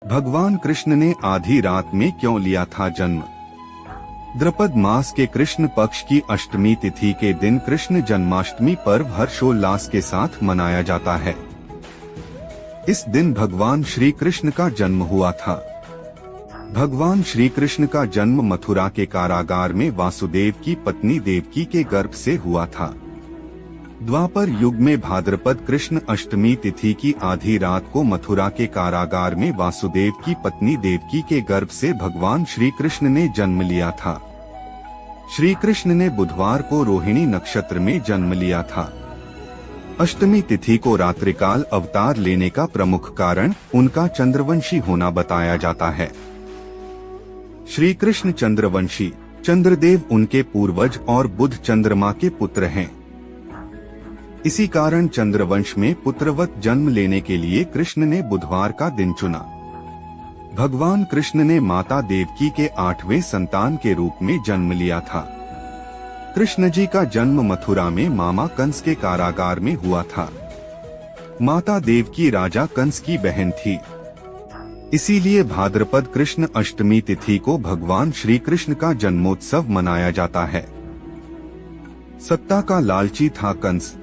भगवान कृष्ण ने आधी रात में क्यों लिया था जन्म? द्रुपद मास के कृष्ण पक्ष की अष्टमी तिथि के दिन कृष्ण जन्माष्टमी पर्व हर्षोल्लास के साथ मनाया जाता है। इस दिन भगवान श्री कृष्ण का जन्म हुआ था। भगवान श्री कृष्ण का जन्म मथुरा के कारागार में वासुदेव की पत्नी देवकी के गर्भ से हुआ था। द्वापर युग में भाद्रपद कृष्ण अष्टमी तिथि की आधी रात को मथुरा के कारागार में वासुदेव की पत्नी देवकी के गर्भ से भगवान श्री कृष्ण ने जन्म लिया था। श्री कृष्ण ने बुधवार को रोहिणी नक्षत्र में जन्म लिया था। अष्टमी तिथि को रात्रिकाल अवतार लेने का प्रमुख कारण उनका चंद्रवंशी होना बताया जाता है। श्री कृष्ण चंद्रवंशी, चंद्रदेव उनके पूर्वज और बुध चंद्रमा के पुत्र हैं। इसी कारण चंद्रवंश में पुत्रवत जन्म लेने के लिए कृष्ण ने बुधवार का दिन चुना। भगवान कृष्ण ने माता देवकी के 8वें संतान के रूप में जन्म लिया था। कृष्ण जी का जन्म मथुरा में मामा कंस के कारागार में हुआ था। माता देवकी राजा कंस की बहन थी। इसीलिए भाद्रपद कृष्ण अष्टमी तिथि को भगवान श्री कृष्ण का जन्मोत्सव मनाया जाता है। सत्ता का लालची था कंस।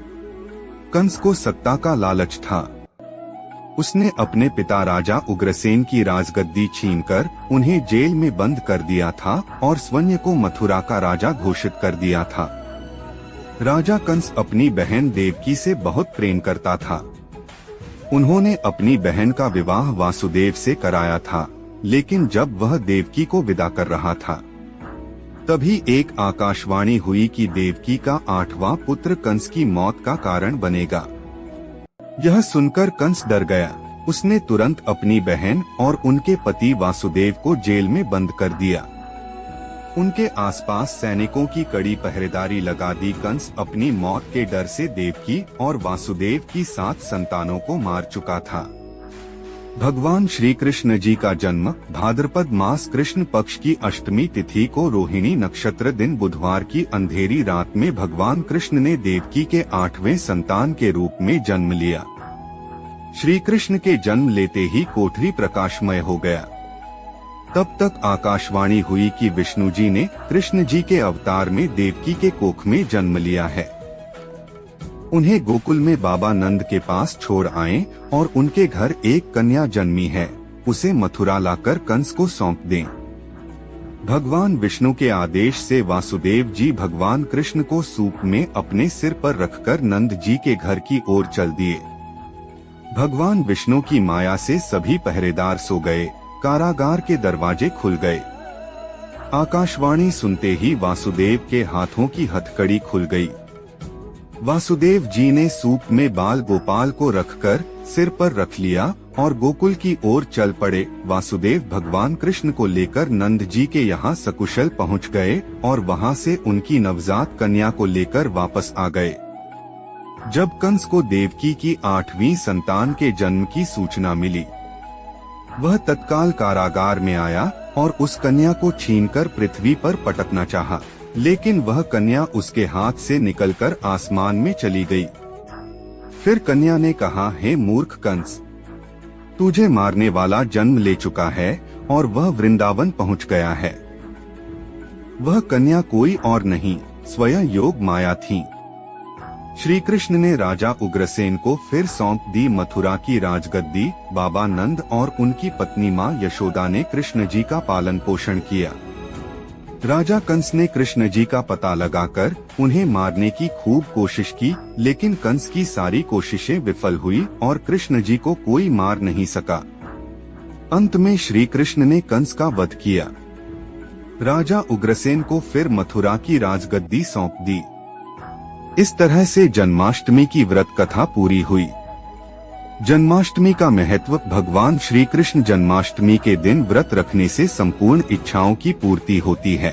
कंस को सत्ता का लालच था। उसने अपने पिता राजा उग्रसेन की राजगद्दी छीनकर उन्हें जेल में बंद कर दिया था और स्वयं को मथुरा का राजा घोषित कर दिया था। राजा कंस अपनी बहन देवकी से बहुत प्रेम करता था। उन्होंने अपनी बहन का विवाह वासुदेव से कराया था, लेकिन जब वह देवकी को विदा कर रहा था तभी एक आकाशवाणी हुई कि देवकी का 8वां पुत्र कंस की मौत का कारण बनेगा। यह सुनकर कंस डर गया। उसने तुरंत अपनी बहन और उनके पति वासुदेव को जेल में बंद कर दिया। उनके आसपास सैनिकों की कड़ी पहरेदारी लगा दी। कंस अपनी मौत के डर से देवकी और वासुदेव की 7 संतानों को मार चुका था। भगवान श्री कृष्ण जी का जन्म भाद्रपद मास कृष्ण पक्ष की अष्टमी तिथि को रोहिणी नक्षत्र दिन बुधवार की अंधेरी रात में भगवान कृष्ण ने देवकी के 8वें संतान के रूप में जन्म लिया। श्री कृष्ण के जन्म लेते ही कोठरी प्रकाशमय हो गया। तब तक आकाशवाणी हुई कि विष्णु जी ने कृष्ण जी के अवतार में देवकी के कोख में जन्म लिया है। उन्हें गोकुल में बाबा नंद के पास छोड़ आए और उनके घर एक कन्या जन्मी है, उसे मथुरा लाकर कंस को सौंप दें। भगवान विष्णु के आदेश से वासुदेव जी भगवान कृष्ण को सूप में अपने सिर पर रखकर नंद जी के घर की ओर चल दिए। भगवान विष्णु की माया से सभी पहरेदार सो गए। कारागार के दरवाजे खुल गए। आकाशवाणी सुनते ही वासुदेव के हाथों की हथकड़ी खुल गई। वासुदेव जी ने सूप में बाल गोपाल को रखकर सिर पर रख लिया और गोकुल की ओर चल पड़े। वासुदेव भगवान कृष्ण को लेकर नंद जी के यहाँ सकुशल पहुँच गए और वहाँ से उनकी नवजात कन्या को लेकर वापस आ गए। जब कंस को देवकी की 8वीं संतान के जन्म की सूचना मिली, वह तत्काल कारागार में आया और उस कन्या को छीनकर पृथ्वी पर पटकना चाहा, लेकिन वह कन्या उसके हाथ से निकलकर आसमान में चली गई। फिर कन्या ने कहा, हे मूर्ख कंस, तुझे मारने वाला जन्म ले चुका है और वह वृंदावन पहुंच गया है। वह कन्या कोई और नहीं, स्वयं योग माया थी। श्री कृष्ण ने राजा उग्रसेन को फिर सौंप दी मथुरा की राजगद्दी। बाबा नंद और उनकी पत्नी मां यशोदा ने कृष्ण जी का पालन पोषण किया। राजा कंस ने कृष्ण जी का पता लगाकर उन्हें मारने की खूब कोशिश की, लेकिन कंस की सारी कोशिशें विफल हुई और कृष्ण जी को कोई मार नहीं सका। अंत में श्री कृष्ण ने कंस का वध किया। राजा उग्रसेन को फिर मथुरा की राजगद्दी सौंप दी। इस तरह से जन्माष्टमी की व्रत कथा पूरी हुई। जन्माष्टमी का महत्व भगवान श्री कृष्ण जन्माष्टमी के दिन व्रत रखने से संपूर्ण इच्छाओं की पूर्ति होती है।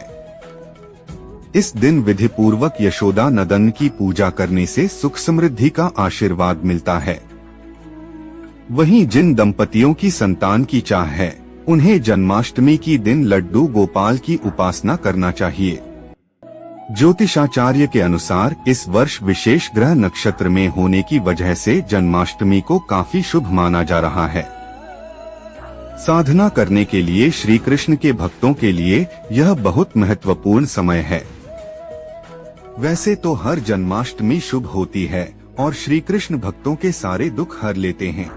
इस दिन विधि पूर्वक यशोदा नंदन की पूजा करने से सुख समृद्धि का आशीर्वाद मिलता है। वहीं जिन दंपतियों की संतान की चाह है, उन्हें जन्माष्टमी की दिन लड्डू गोपाल की उपासना करना चाहिए। ज्योतिषाचार्य के अनुसार इस वर्ष विशेष ग्रह नक्षत्र में होने की वजह से जन्माष्टमी को काफी शुभ माना जा रहा है। साधना करने के लिए श्री कृष्ण के भक्तों के लिए यह बहुत महत्वपूर्ण समय है। वैसे तो हर जन्माष्टमी शुभ होती है और श्री कृष्ण भक्तों के सारे दुख हर लेते हैं,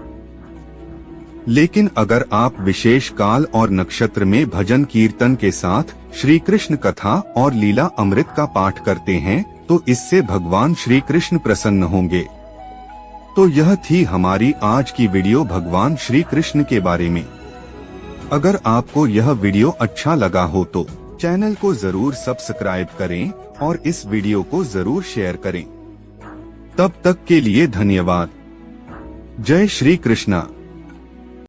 लेकिन अगर आप विशेष काल और नक्षत्र में भजन कीर्तन के साथ श्री कृष्ण कथा और लीला अमृत का पाठ करते हैं तो इससे भगवान श्री कृष्ण प्रसन्न होंगे। तो यह थी हमारी आज की वीडियो भगवान श्री कृष्ण के बारे में। अगर आपको यह वीडियो अच्छा लगा हो तो चैनल को जरूर सब्सक्राइब करें और इस वीडियो को जरूर शेयर करें। तब तक के लिए धन्यवाद। जय श्री कृष्णा।